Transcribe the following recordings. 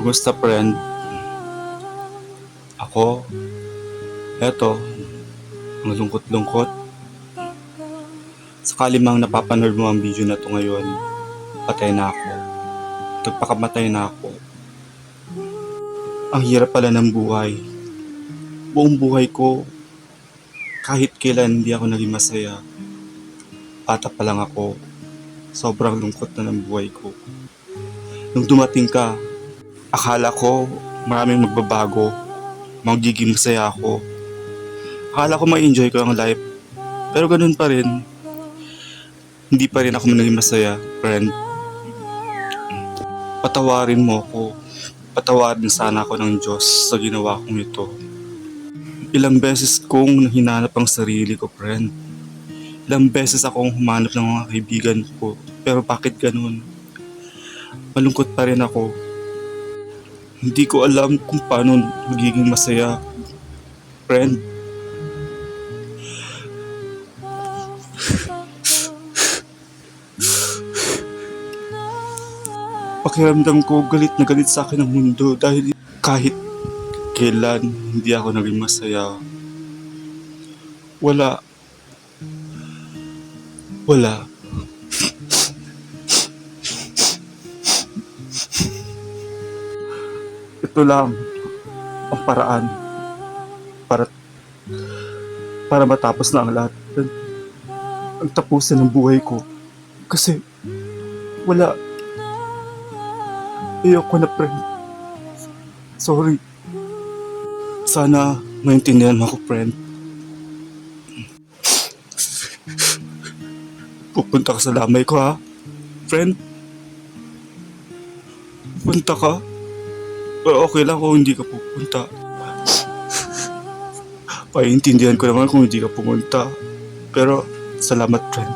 Kumusta friend? Ako, eto, ang lungkot-lungkot. Sakali mang napapanood mo ang video na to ngayon, patay na ako. Nagpakamatay na ako. Ang hirap pala ng buhay. Buong buhay ko, kahit kailan hindi ako naging masaya. Bata pa lang ako, sobrang lungkot na ng buhay ko. Nung dumating ka, akala ko maraming magbabago, magiging masaya ako. Akala ko ma-enjoy ko ang life, pero ganun pa rin. Hindi pa rin ako naging masaya, friend. Patawarin mo ako. Patawarin sana ako ng Diyos sa ginawa kong ito. Ilang beses kong hinanap ang sarili ko, friend. Ilang beses akong humanap ng mga kaibigan ko. Pero bakit ganun? Malungkot pa rin ako. Hindi ko alam kung paano magiging masaya, friend. Pakiramdam ko galit na galit sa akin ang mundo dahil kahit kailan hindi ako naging masaya. Wala. Ito lang ang paraan para matapos na ang lahat. Ang tapusin ng buhay ko. Kasi wala. Ayoko na, friend. Sorry. Sana maintindihan mo ako, friend. Pupunta ka sa lamay ko, ha? Friend? Pupunta ka? Pero okay lang kung hindi ka pupunta. Paiintindihan ko naman kung hindi ka pumunta. Pero salamat, friend.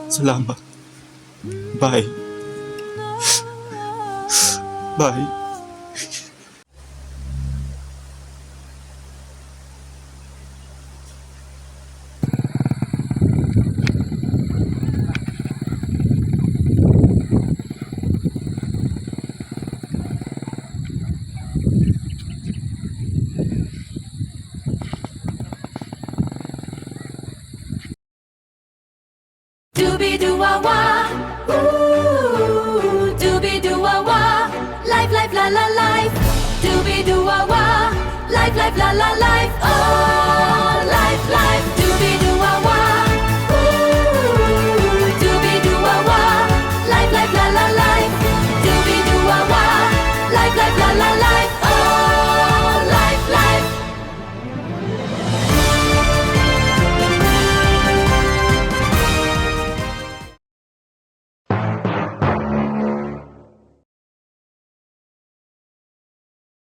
Salamat. Bye. Bye. Doobie-doo-wah-wah, ooh, doobie-doo-wah-wah, life, la la life, doobie-doo-wah-wah, life, la la life, oh.